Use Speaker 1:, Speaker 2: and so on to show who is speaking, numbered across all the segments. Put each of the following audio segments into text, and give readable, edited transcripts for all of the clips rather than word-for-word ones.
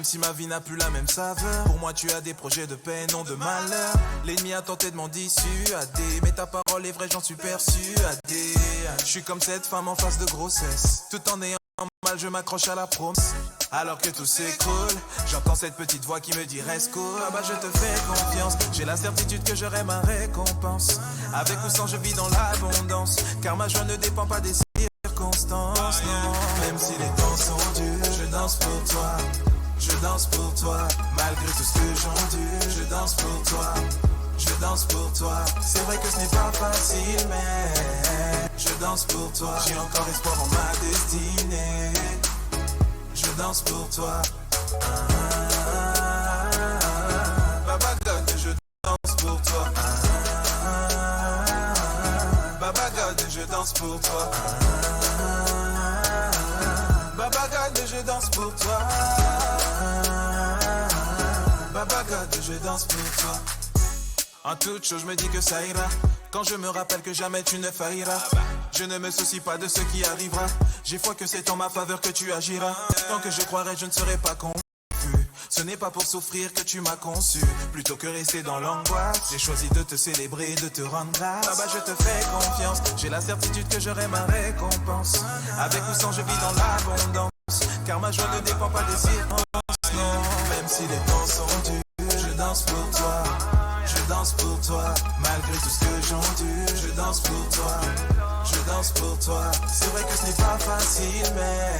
Speaker 1: Même si ma vie n'a plus la même saveur, pour moi tu as des projets de paix, non de malheur. L'ennemi a tenté de m'en dissuader, mais ta parole est vraie, j'en suis persuadé. Je suis comme cette femme en phase de grossesse, tout en ayant mal, je m'accroche à la promesse. Alors que tout s'écroule, j'entends cette petite voix qui me dit reste cool. Ah bah je te fais confiance, j'ai la certitude que j'aurai ma récompense. Avec ou sans je vis dans l'abondance, car ma joie ne dépend pas des circonstances, non. Même si les temps sont durs, je danse pour toi. Je danse pour toi, malgré tout ce que j'endure. Je danse pour toi, je danse pour toi. C'est vrai que ce n'est pas facile, mais je danse pour toi. J'ai encore espoir en ma destinée. Je danse pour toi. Baba God, je danse pour toi. Baba God, je danse pour toi. Baba God, je danse pour toi. Baba God, je danse pour toi. En toute chose, je me dis que ça ira. Quand je me rappelle que jamais tu ne failliras. Je ne me soucie pas de ce qui arrivera. J'ai foi que c'est en ma faveur que tu agiras. Tant que je croirai, je ne serai pas confus. Ce n'est pas pour souffrir que tu m'as conçu. Plutôt que rester dans l'angoisse, j'ai choisi de te célébrer, de te rendre grâce. Ah bah je te fais confiance, j'ai la certitude que j'aurai ma récompense. Avec ou sans je vis dans l'abondance, car ma joie ne dépend pas des circonstances, non. Même si les temps sont durs, je danse pour toi. Je danse pour toi, malgré tout ce que j'endure. Je danse pour toi, je danse pour toi. C'est vrai que ce n'est pas facile, mais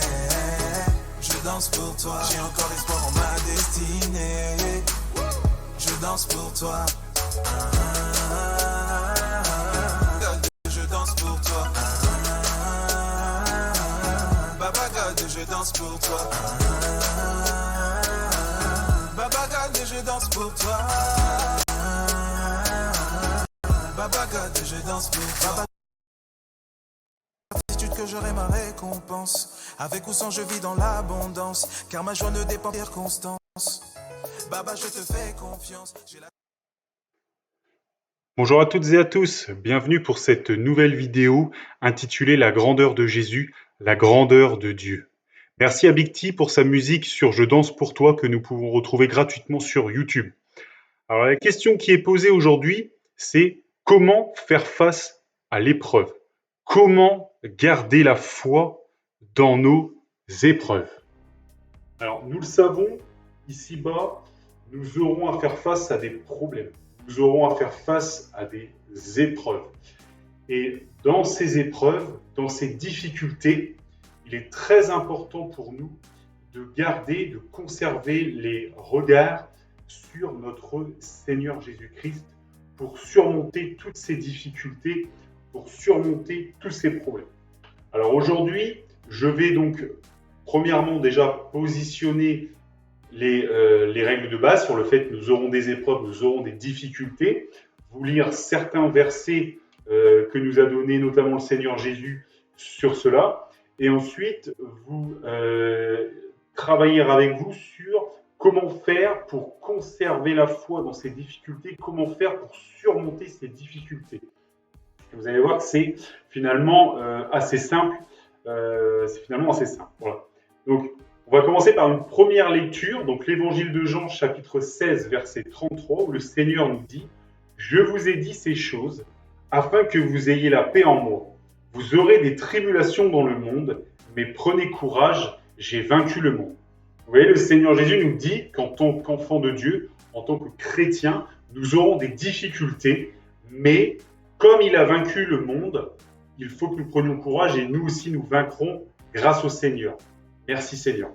Speaker 1: je danse pour toi. J'ai encore espoir en ma destinée. Je danse pour toi. Je danse pour toi. Baba God, je danse pour toi. Baba God, je danse pour toi. Baba God, je danse pour toi. Certitude que j'aurai ma récompense. Avec ou sans je vis dans l'abondance, car ma joie ne dépend des circonstances. Baba, je te fais confiance.
Speaker 2: Bonjour à toutes et à tous, bienvenue pour cette nouvelle vidéo intitulée La grandeur de Jésus, la grandeur de Dieu. Merci à Big T pour sa musique sur Je danse pour toi que nous pouvons retrouver gratuitement sur YouTube. Alors la question qui est posée aujourd'hui, c'est comment faire face à l'épreuve? Comment garder la foi dans nos épreuves? Alors nous le savons, ici-bas, nous aurons à faire face à des problèmes. Nous aurons à faire face à des épreuves. Et dans ces épreuves, dans ces difficultés, il est très important pour nous de garder, de conserver les regards sur notre Seigneur Jésus-Christ pour surmonter toutes ces difficultés, pour surmonter tous ces problèmes. Alors aujourd'hui, je vais donc premièrement déjà positionner les règles de base sur le fait que nous aurons des épreuves, nous aurons des difficultés, vous lire certains versets que nous a donné notamment le Seigneur Jésus sur cela, et ensuite vous travailler avec vous sur comment faire pour conserver la foi dans ces difficultés, comment faire pour surmonter ces difficultés. Et vous allez voir que c'est finalement assez simple. Voilà. Donc, on va commencer par une première lecture, donc l'évangile de Jean, chapitre 16, verset 33, où le Seigneur nous dit « Je vous ai dit ces choses, afin que vous ayez la paix en moi. Vous aurez des tribulations dans le monde, mais prenez courage, j'ai vaincu le monde. » Vous voyez, le Seigneur Jésus nous dit qu'en tant qu'enfant de Dieu, en tant que chrétien, nous aurons des difficultés, mais comme il a vaincu le monde, il faut que nous prenions courage et nous aussi nous vaincrons grâce au Seigneur. Merci Seigneur.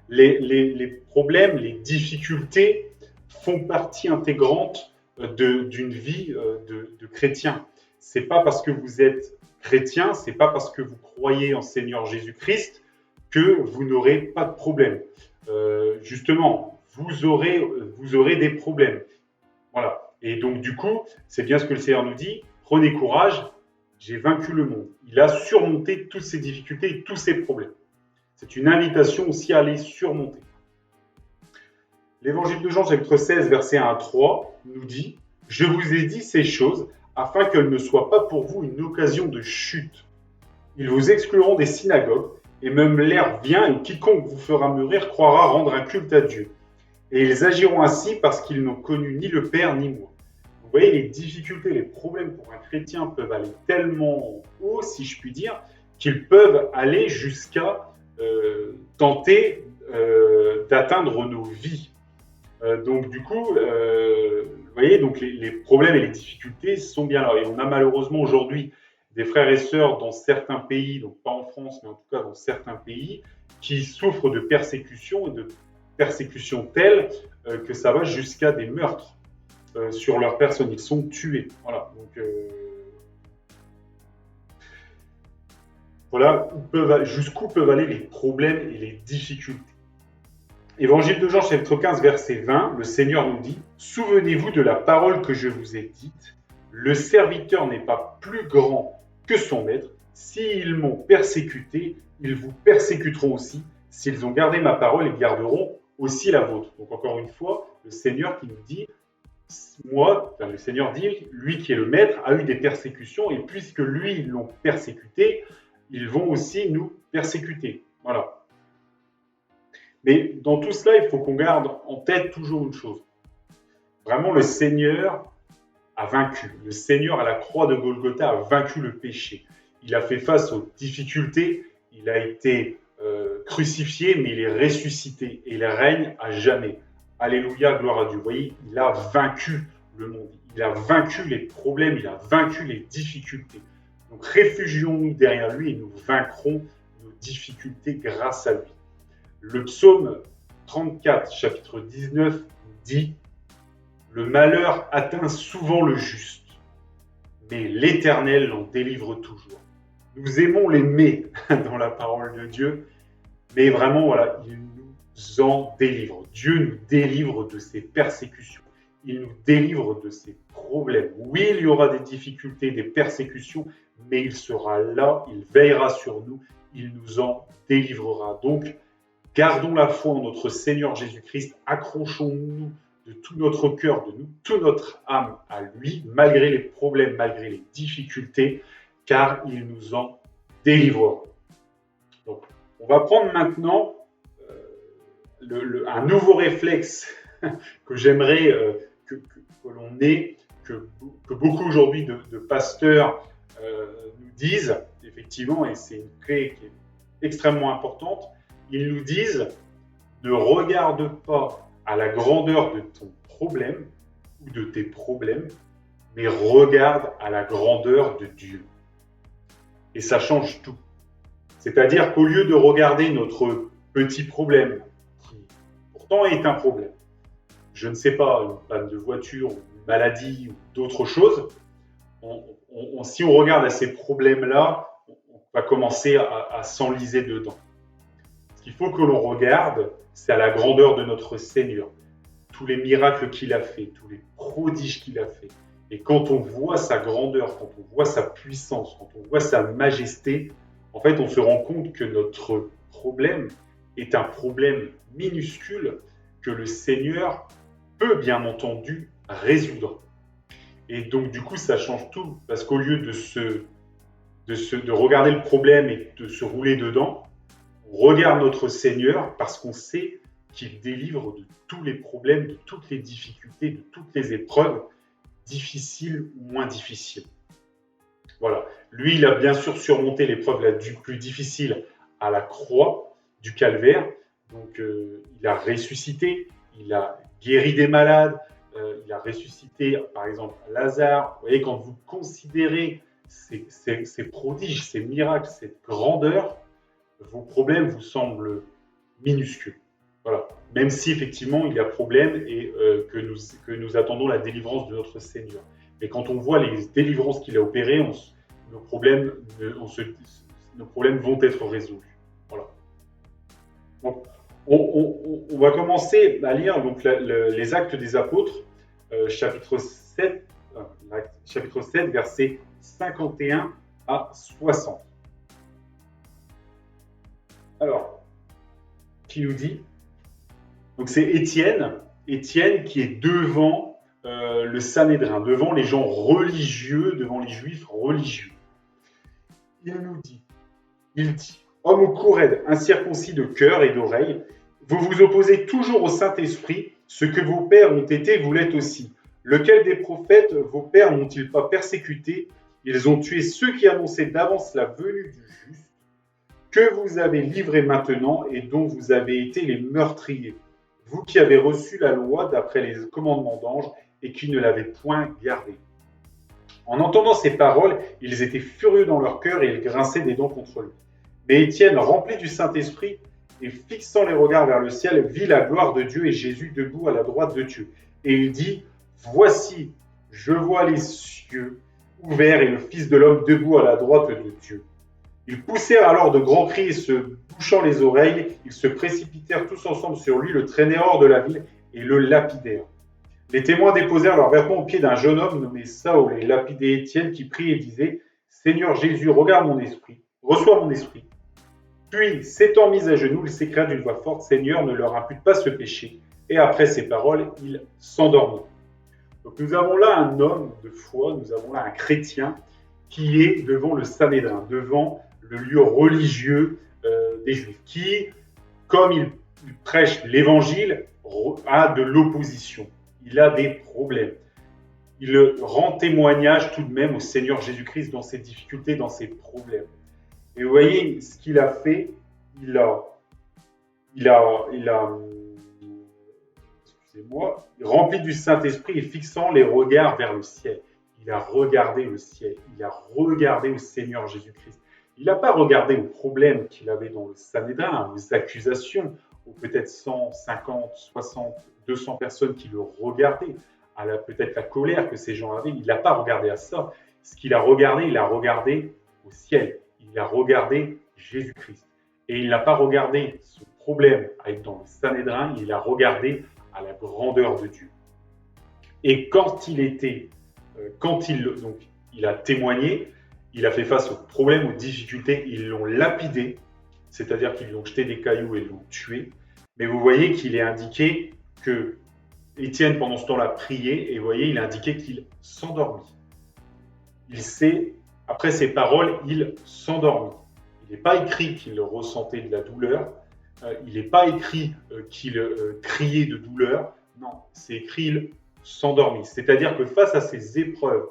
Speaker 2: Les problèmes, les difficultés font partie intégrante d'une vie de chrétien. C'est pas parce que vous êtes chrétien, c'est pas parce que vous croyez en Seigneur Jésus-Christ que vous n'aurez pas de problème. Justement, vous aurez des problèmes. Voilà. Et donc du coup, c'est bien ce que le Seigneur nous dit. Prenez courage. J'ai vaincu le monde. Il a surmonté toutes ces difficultés et tous ces problèmes. C'est une invitation aussi à les surmonter. L'évangile de Jean, chapitre 16, versets 1 à 3, nous dit « Je vous ai dit ces choses afin qu'elles ne soient pas pour vous une occasion de chute. Ils vous excluront des synagogues. et même l'air vient, et quiconque vous fera mûrir croira rendre un culte à Dieu. Et ils agiront ainsi parce qu'ils n'ont connu ni le Père ni moi. Vous voyez, les difficultés, les problèmes pour un chrétien peuvent aller tellement haut, si je puis dire, qu'ils peuvent aller jusqu'à tenter d'atteindre nos vies. Donc du coup, vous voyez, donc les problèmes et les difficultés sont bien là. Et on a malheureusement aujourd'hui des frères et sœurs dans certains pays, donc pas en France, mais en tout cas dans certains pays, qui souffrent de persécutions et de persécutions telles que ça va jusqu'à des meurtres sur leur personne. Ils sont tués. Voilà. Donc voilà jusqu'où peuvent aller les problèmes et les difficultés. Évangile de Jean, chapitre 15, verset 20, le Seigneur nous dit « Souvenez-vous de la parole que je vous ai dite, le serviteur n'est pas plus grand que son maître. S'ils m'ont persécuté, ils vous persécuteront aussi. S'ils ont gardé ma parole, ils garderont aussi la vôtre. » Donc encore une fois, le Seigneur qui nous dit « le Seigneur dit, lui qui est le maître, a eu des persécutions, et puisque lui, ils l'ont persécuté, ils vont aussi nous persécuter. » Voilà. Mais dans tout cela, il faut qu'on garde en tête toujours une chose. Vraiment, le Seigneur a vaincu. Le Seigneur, à la croix de Golgotha, a vaincu le péché. Il a fait face aux difficultés. Il a été crucifié, mais il est ressuscité. Et il règne à jamais. Alléluia, gloire à Dieu. Vous voyez, il a vaincu le monde. Il a vaincu les problèmes. Il a vaincu les difficultés. Donc, réfugions-nous derrière lui et nous vaincrons nos difficultés grâce à lui. Le psaume 34, chapitre 19, dit « Le malheur atteint souvent le juste, mais l'Éternel l'en délivre toujours. » Nous aimons les « mais » dans la parole de Dieu, mais vraiment, voilà, il nous en délivre. Dieu nous délivre de ses persécutions. Il nous délivre de ses problèmes. Oui, il y aura des difficultés, des persécutions, mais il sera là, il veillera sur nous, il nous en délivrera. Donc, gardons la foi en notre Seigneur Jésus-Christ, accrochons-nous de tout notre cœur, de toute notre âme à lui, malgré les problèmes, malgré les difficultés, car il nous en délivrera. Donc, on va prendre maintenant un nouveau réflexe que j'aimerais que l'on ait, que beaucoup aujourd'hui de pasteurs nous disent, effectivement, et c'est une clé qui est extrêmement importante. Ils nous disent « Ne regarde pas à la grandeur de ton problème ou de tes problèmes, mais regarde à la grandeur de Dieu. » Et ça change tout. C'est-à-dire qu'au lieu de regarder notre petit problème, qui pourtant est un problème, je ne sais pas, une panne de voiture, une maladie ou d'autres choses, si on regarde à ces problèmes-là, on va commencer à s'enliser dedans. Ce qu'il faut que l'on regarde, c'est à la grandeur de notre Seigneur. Tous les miracles qu'il a fait, tous les prodiges qu'il a fait. Et quand on voit sa grandeur, quand on voit sa puissance, quand on voit sa majesté, en fait, on se rend compte que notre problème est un problème minuscule que le Seigneur peut, bien entendu, résoudre. Et donc, du coup, ça change tout. Parce qu'au lieu de regarder le problème et de se rouler dedans, on regarde notre Seigneur parce qu'on sait qu'il délivre de tous les problèmes, de toutes les difficultés, de toutes les épreuves, difficiles ou moins difficiles. Voilà. Lui, il a bien sûr surmonté l'épreuve la plus difficile à la croix du calvaire. Donc, il a ressuscité, il a guéri des malades, il a ressuscité, par exemple, Lazare. Vous voyez, quand vous considérez ces prodiges, ces miracles, cette grandeur, vos problèmes vous semblent minuscules. Voilà. Même si, effectivement, il y a problème et que nous attendons la délivrance de notre Seigneur. Mais quand on voit les délivrances qu'il a opérées, nos problèmes vont être résolus. Voilà. Donc, on va commencer à lire donc, les Actes des Apôtres, chapitre 7, versets 51 à 60. Alors, qui nous dit? Donc c'est Étienne qui est devant le Sanhédrin, devant les gens religieux, devant les Juifs religieux. Il dit, Homme au cou raide, incirconcis de cœur et d'oreille, vous vous opposez toujours au Saint-Esprit, ce que vos pères ont été, vous l'êtes aussi. Lequel des prophètes vos pères n'ont-ils pas persécuté? Ils ont tué ceux qui annonçaient d'avance la venue du juste, que vous avez livré maintenant et dont vous avez été les meurtriers. Vous qui avez reçu la loi d'après les commandements d'anges et qui ne l'avez point gardée. En entendant ces paroles, ils étaient furieux dans leur cœur et ils grinçaient des dents contre lui. Mais Étienne, rempli du Saint-Esprit et fixant les regards vers le ciel, vit la gloire de Dieu et Jésus debout à la droite de Dieu. Et il dit, « Voici, je vois les cieux ouverts et le Fils de l'homme debout à la droite de Dieu. » Ils poussèrent alors de grands cris et se bouchant les oreilles, ils se précipitèrent tous ensemble sur lui, le traînèrent hors de la ville et le lapidèrent. Les témoins déposèrent leurs vêtements aux pieds d'un jeune homme nommé Saül et lapidaient Étienne qui priait et disait « Seigneur Jésus, regarde mon esprit, reçois mon esprit. » Puis, s'étant mis à genoux, il s'écria d'une voix forte « Seigneur, ne leur impute pas ce péché. » Et après ces paroles, il s'endormit. Donc nous avons là un homme de foi, nous avons là un chrétien qui est devant le Sanhédrin, devant le lieu religieux des Juifs, qui, comme il prêche l'évangile, a de l'opposition. Il a des problèmes. Il rend témoignage tout de même au Seigneur Jésus-Christ dans ses difficultés, dans ses problèmes. Et vous voyez ce qu'il a fait, rempli du Saint-Esprit et fixant les regards vers le ciel. Il a regardé le ciel, il a regardé au Seigneur Jésus-Christ. Il n'a pas regardé aux problèmes qu'il avait dans le Sanhédrin, aux accusations, aux peut-être 150, 60, 200 personnes qui le regardaient, à peut-être la colère que ces gens avaient. Il n'a pas regardé à ça. Ce qu'il a regardé au ciel. Il a regardé Jésus-Christ. Et il n'a pas regardé ce problème à être dans le Sanhédrin, il a regardé à la grandeur de Dieu. Et quand il a témoigné, il a fait face aux problèmes, aux difficultés, ils l'ont lapidé, c'est-à-dire qu'ils lui ont jeté des cailloux et l'ont tué. Mais vous voyez qu'il est indiqué que Étienne, pendant ce temps-là, priait, et vous voyez, il a indiqué qu'il s'endormit. Après ces paroles, il s'endormit. Il n'est pas écrit qu'il ressentait de la douleur, il n'est pas écrit qu'il criait de douleur, non, c'est écrit qu'il s'endormit. C'est-à-dire que face à ces épreuves,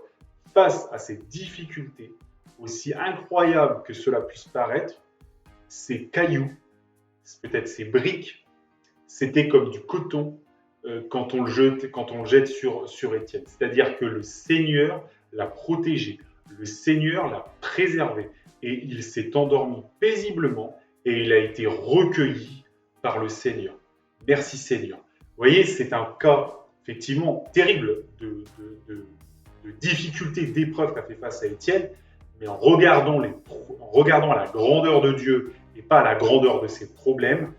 Speaker 2: face à ces difficultés, aussi incroyables que cela puisse paraître, ces cailloux, peut-être ces briques, c'était comme du coton quand on le jette sur Étienne. C'est-à-dire que le Seigneur l'a protégé, le Seigneur l'a préservé et il s'est endormi paisiblement et il a été recueilli par le Seigneur. Merci Seigneur. Vous voyez, c'est un cas effectivement terrible de difficulté, d'épreuve qu'a fait face à Étienne, mais en regardant à la grandeur de Dieu et pas à la grandeur de ses problèmes,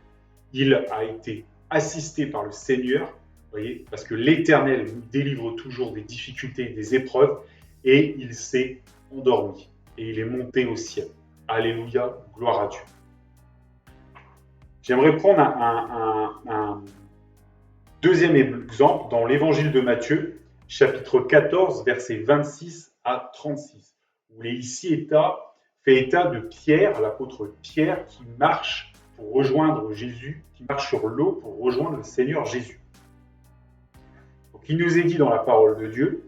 Speaker 2: il a été assisté par le Seigneur, voyez, parce que l'Éternel nous délivre toujours des difficultés, des épreuves, et il s'est endormi, et il est monté au ciel. Alléluia, gloire à Dieu. J'aimerais prendre un deuxième exemple dans l'Évangile de Matthieu, chapitre 14, versets 26 à 36, où il est ici fait état de Pierre, l'apôtre Pierre, qui marche pour rejoindre Jésus, qui marche sur l'eau pour rejoindre le Seigneur Jésus. Donc, il nous est dit dans la parole de Dieu,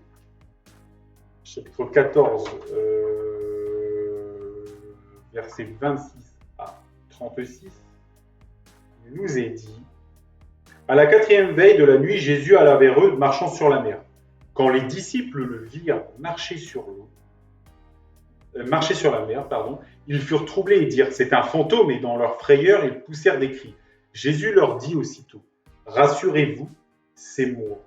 Speaker 2: chapitre 14, versets 26 à 36, il nous est dit « À la 4e veille de la nuit, Jésus alla vers eux, marchant sur la mer. Quand les disciples le virent marcher sur la mer, ils furent troublés et dirent « C'est un fantôme » et dans leur frayeur, ils poussèrent des cris. Jésus leur dit aussitôt « Rassurez-vous, c'est moi. »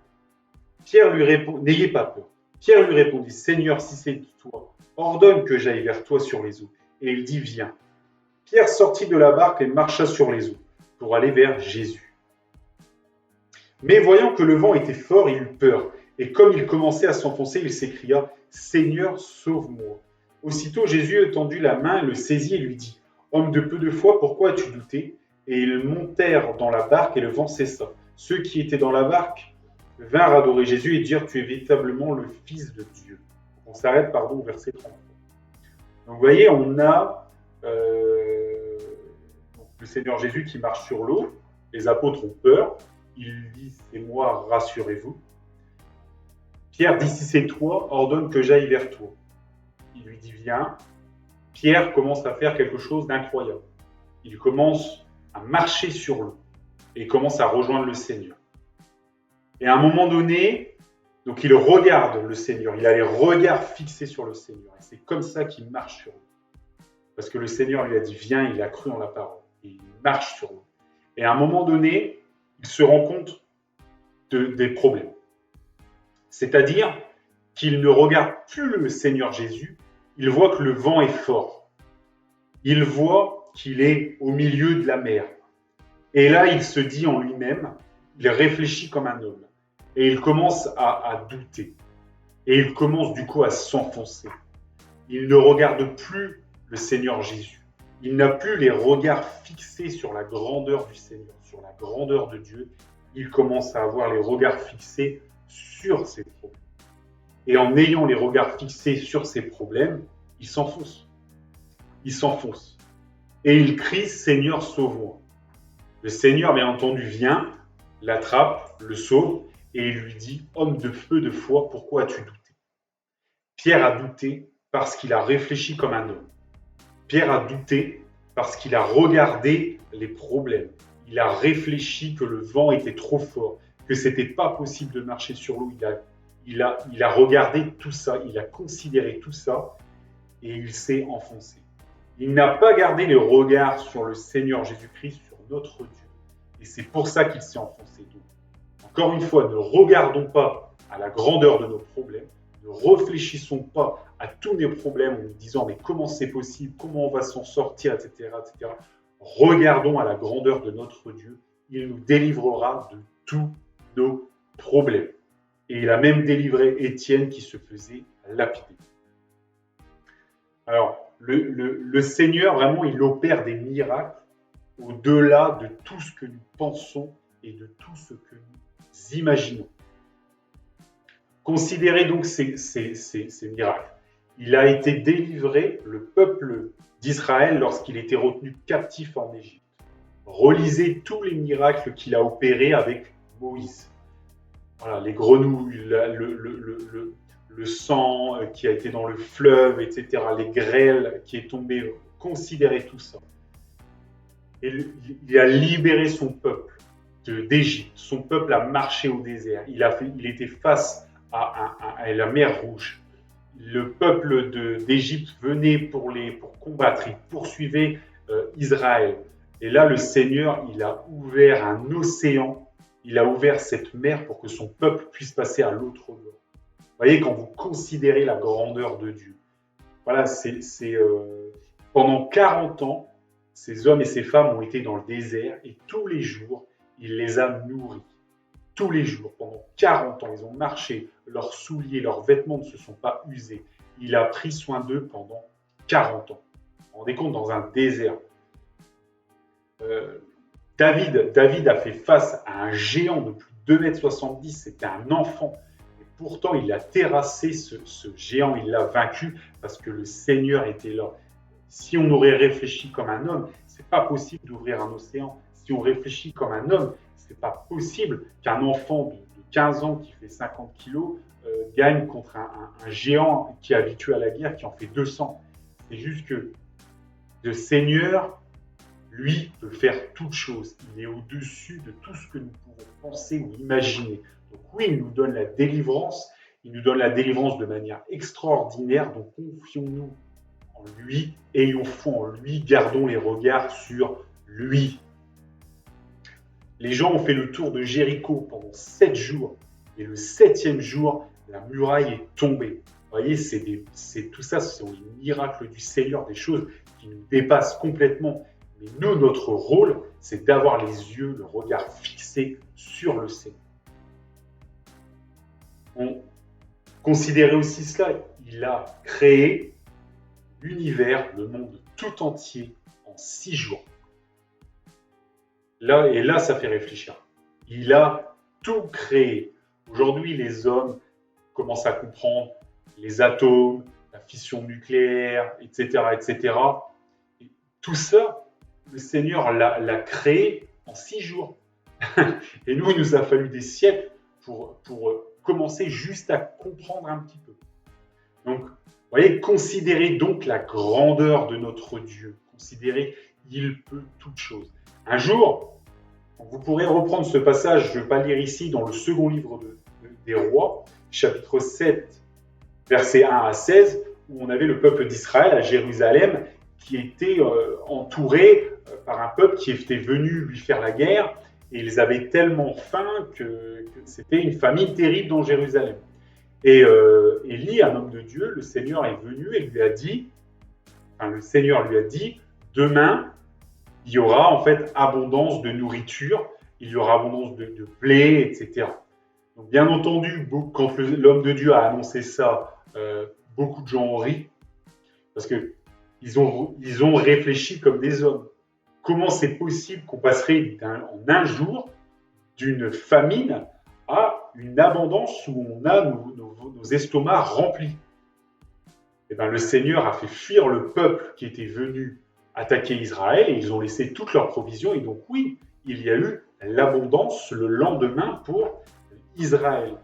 Speaker 2: Pierre lui répondit « N'ayez pas peur. » Pierre lui répondit « Seigneur, si c'est toi, ordonne que j'aille vers toi sur les eaux. » Et il dit « Viens. » Pierre sortit de la barque et marcha sur les eaux pour aller vers Jésus. Mais voyant que le vent était fort, il eut peur. Et comme il commençait à s'enfoncer, il s'écria « Seigneur, sauve-moi » Aussitôt Jésus étendit la main, le saisit et lui dit « Homme de peu de foi, pourquoi as-tu douté ?» Et ils montèrent dans la barque et le vent cessa. Ceux qui étaient dans la barque vinrent adorer Jésus et dirent « Tu es véritablement le Fils de Dieu. » On s'arrête, au verset 33. Donc vous voyez, on a le Seigneur Jésus qui marche sur l'eau. Les apôtres ont peur. Ils lui disent, c'est moi, rassurez-vous. Pierre dit, si c'est toi, ordonne que j'aille vers toi. Il lui dit, viens. Pierre commence à faire quelque chose d'incroyable. Il commence à marcher sur l'eau et commence à rejoindre le Seigneur. Et à un moment donné, donc il regarde le Seigneur, il a les regards fixés sur le Seigneur. Et c'est comme ça qu'il marche sur l'eau. Parce que le Seigneur lui a dit, viens, il a cru en la parole. Et il marche sur l'eau. Et à un moment donné, il se rend compte des problèmes. C'est-à-dire qu'il ne regarde plus le Seigneur Jésus, il voit que le vent est fort. Il voit qu'il est au milieu de la mer. Et là, il se dit en lui-même, il réfléchit comme un homme. Et il commence à douter. Et il commence du coup à s'enfoncer. Il ne regarde plus le Seigneur Jésus. Il n'a plus les regards fixés sur la grandeur du Seigneur, sur la grandeur de Dieu. Il commence à avoir les regards fixés sur ses problèmes. Et en ayant les regards fixés sur ses problèmes, il s'enfonce. Il s'enfonce. Et il crie, Seigneur, sauve-moi. Le Seigneur, bien entendu, vient, l'attrape, le sauve, et il lui dit, homme de peu de foi, pourquoi as-tu douté? Pierre a douté parce qu'il a réfléchi comme un homme. Pierre a douté parce qu'il a regardé les problèmes. Il a réfléchi que le vent était trop fort, que ce n'était pas possible de marcher sur l'eau. Il a regardé tout ça, il a considéré tout ça et il s'est enfoncé. Il n'a pas gardé les regards sur le Seigneur Jésus-Christ, sur notre Dieu. Et c'est pour ça qu'il s'est enfoncé. Donc, encore une fois, ne regardons pas à la grandeur de nos problèmes, ne réfléchissons pas à tous nos problèmes en nous disant mais comment c'est possible, comment on va s'en sortir, etc., etc. Regardons à la grandeur de notre Dieu, il nous délivrera de tous nos problèmes. Et il a même délivré Étienne qui se faisait lapider. Alors, le Seigneur, vraiment, il opère des miracles au-delà de tout ce que nous pensons et de tout ce que nous imaginons. Considérez donc ces miracles. Il a été délivré, le peuple d'Israël, lorsqu'il était retenu captif en Égypte. Relisez tous les miracles qu'il a opérés avec Moïse. Voilà, les grenouilles, le sang qui a été dans le fleuve, etc., les grêles qui est tombé, considérez tout ça. Et il a libéré son peuple d'Égypte. Son peuple a marché au désert. Il était face à la mer Rouge. Le peuple d'Égypte venait pour combattre. Il poursuivait Israël. Et là, le Seigneur, il a ouvert un océan. Il a ouvert cette mer pour que son peuple puisse passer à l'autre bord. Vous voyez, quand vous considérez la grandeur de Dieu. Voilà, pendant 40 ans, ces hommes et ces femmes ont été dans le désert et tous les jours, il les a nourris. Tous les jours, pendant 40 ans, ils ont marché, leurs souliers, leurs vêtements ne se sont pas usés. Il a pris soin d'eux pendant 40 ans. Vous vous rendez compte, dans un désert. David a fait face à un géant de plus de 2,70 m, c'était un enfant. Et pourtant, il a terrassé ce géant, il l'a vaincu parce que le Seigneur était là. Si on aurait réfléchi comme un homme, ce n'est pas possible d'ouvrir un océan. Si on réfléchit comme un homme, ce n'est pas possible qu'un enfant de 15 ans qui fait 50 kilos gagne contre un géant qui est habitué à la guerre, qui en fait 200. C'est juste que le Seigneur, lui, peut faire toute chose. Il est au-dessus de tout ce que nous pouvons penser ou imaginer. Donc oui, il nous donne la délivrance. Il nous donne la délivrance de manière extraordinaire. Donc confions-nous en lui, ayons foi en lui, gardons les regards sur lui. Les gens ont fait le tour de Jéricho pendant 7 jours. Et le 7e jour, la muraille est tombée. Vous voyez, tout ça, ce sont les miracles du Seigneur, des choses qui nous dépassent complètement. Mais nous, notre rôle, c'est d'avoir les yeux, le regard fixé sur le Seigneur. Considérez aussi cela, il a créé l'univers, le monde tout entier en 6 jours. Là, ça fait réfléchir. Il a tout créé. Aujourd'hui, les hommes commencent à comprendre les atomes, la fission nucléaire, etc., etc. Et tout ça, le Seigneur l'a créé en 6 jours. Et nous, il nous a fallu des siècles pour commencer juste à comprendre un petit peu. Donc, vous voyez, considérez donc la grandeur de notre Dieu. Considérez, il peut toutes choses. Un jour, vous pourrez reprendre ce passage, je ne vais pas le lire ici, dans le second livre des Rois, chapitre 7, versets 1 à 16, où on avait le peuple d'Israël à Jérusalem qui était entouré par un peuple qui était venu lui faire la guerre, et ils avaient tellement faim que c'était une famine terrible dans Jérusalem. Et Élie, un homme de Dieu, le Seigneur est venu et lui a dit, demain, il y aura en fait abondance de nourriture, il y aura abondance de blé, etc. Donc, bien entendu, quand l'homme de Dieu a annoncé ça, beaucoup de gens ont ri, parce qu'ils ont réfléchi comme des hommes. Comment c'est possible qu'on passerait en un jour d'une famine à une abondance où on a nos estomacs remplis? Eh bien, le Seigneur a fait fuir le peuple qui était venu attaquer Israël et ils ont laissé toutes leurs provisions. Et donc oui, il y a eu l'abondance le lendemain pour Israël.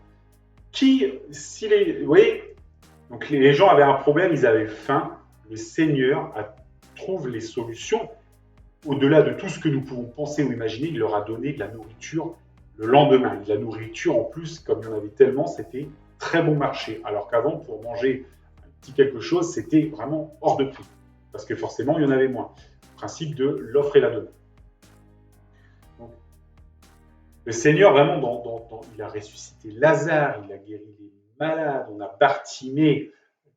Speaker 2: Vous voyez, donc les gens avaient un problème, ils avaient faim. Le Seigneur trouve les solutions. Au-delà de tout ce que nous pouvons penser ou imaginer, il leur a donné de la nourriture le lendemain. De la nourriture en plus, comme il y en avait tellement, c'était très bon marché. Alors qu'avant, pour manger un petit quelque chose, c'était vraiment hors de prix. Parce que forcément, il y en avait moins. Principe de l'offre et la demande. Donc, le Seigneur, vraiment, il a ressuscité Lazare, il a guéri les malades, on a Bartimée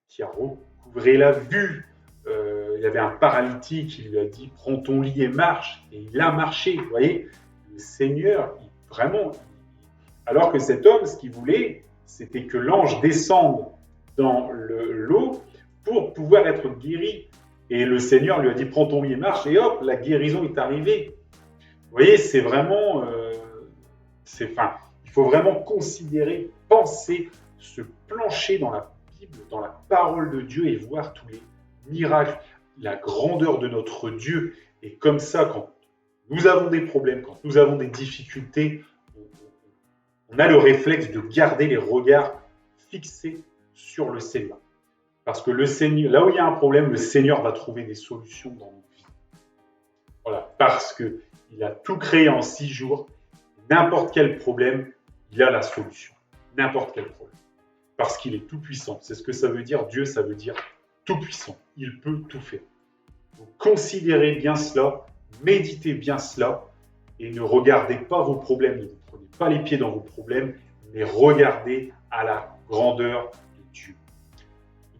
Speaker 2: qui a recouvré la vue. Il y avait un paralytique qui lui a dit « Prends ton lit et marche ». Et il a marché, vous voyez. Le Seigneur, vraiment, alors que cet homme, ce qu'il voulait, c'était que l'ange descende dans l'eau pour pouvoir être guéri. Et le Seigneur lui a dit « Prends ton lit et marche ». Et hop, la guérison est arrivée. Vous voyez, c'est vraiment... il faut vraiment considérer, penser, se plancher dans la Bible, dans la parole de Dieu et voir tous les miracles, la grandeur de notre Dieu. Et comme ça, quand nous avons des problèmes, quand nous avons des difficultés, on a le réflexe de garder les regards fixés sur le Seigneur. Parce que le Seigneur, là où il y a un problème, le Seigneur va trouver des solutions dans nos vies. Voilà, parce qu'il a tout créé en 6 jours. N'importe quel problème, il a la solution. N'importe quel problème. Parce qu'il est tout puissant. C'est ce que ça veut dire. Dieu, ça veut dire tout puissant. Il peut tout faire. Donc, considérez bien cela, méditez bien cela, et ne regardez pas vos problèmes, ne vous prenez pas les pieds dans vos problèmes, mais regardez à la grandeur de Dieu.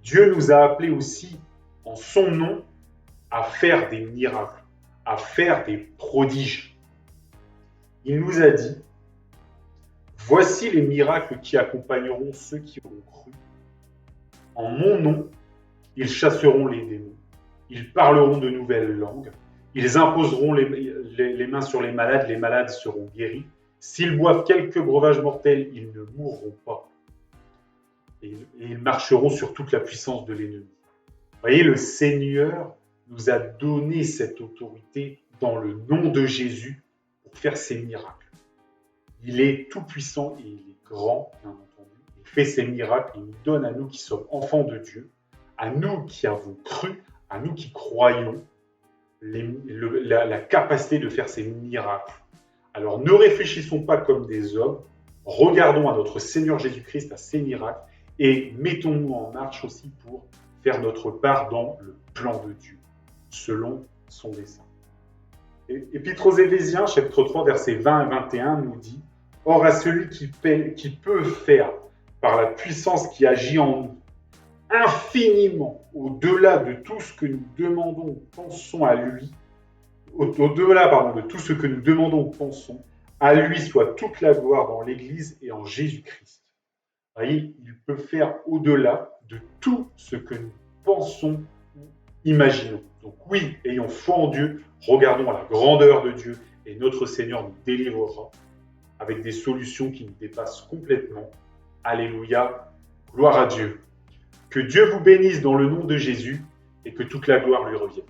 Speaker 2: Dieu nous a appelés aussi, en son nom, à faire des miracles, à faire des prodiges. Il nous a dit, voici les miracles qui accompagneront ceux qui auront cru. En mon nom, ils chasseront les démons, ils parleront de nouvelles langues, ils imposeront les mains sur les malades seront guéris. S'ils boivent quelques breuvages mortels, ils ne mourront pas. Et ils marcheront sur toute la puissance de l'ennemi. Vous voyez, le Seigneur nous a donné cette autorité dans le nom de Jésus pour faire ces miracles. Il est tout puissant et il est grand, bien entendu. Il fait ces miracles, il nous donne à nous qui sommes enfants de Dieu, à nous qui avons cru, à nous qui croyons, la capacité de faire ces miracles. Alors ne réfléchissons pas comme des hommes, regardons à notre Seigneur Jésus-Christ, à ses miracles, et mettons-nous en marche aussi pour faire notre part dans le plan de Dieu, selon son dessein. Épître aux Éphésiens, chapitre 3, versets 20 et 21, nous dit « Or à celui qui peut faire, par la puissance qui agit en nous, infiniment au-delà de tout ce que nous demandons ou pensons à lui, au-delà de tout ce que nous demandons ou pensons, à lui soit toute la gloire dans l'Église et en Jésus-Christ. » Vous voyez, il peut faire au-delà de tout ce que nous pensons ou imaginons. Donc oui, ayons foi en Dieu, regardons à la grandeur de Dieu et notre Seigneur nous délivrera avec des solutions qui nous dépassent complètement. Alléluia, gloire à Dieu. Que Dieu vous bénisse dans le nom de Jésus et que toute la gloire lui revienne.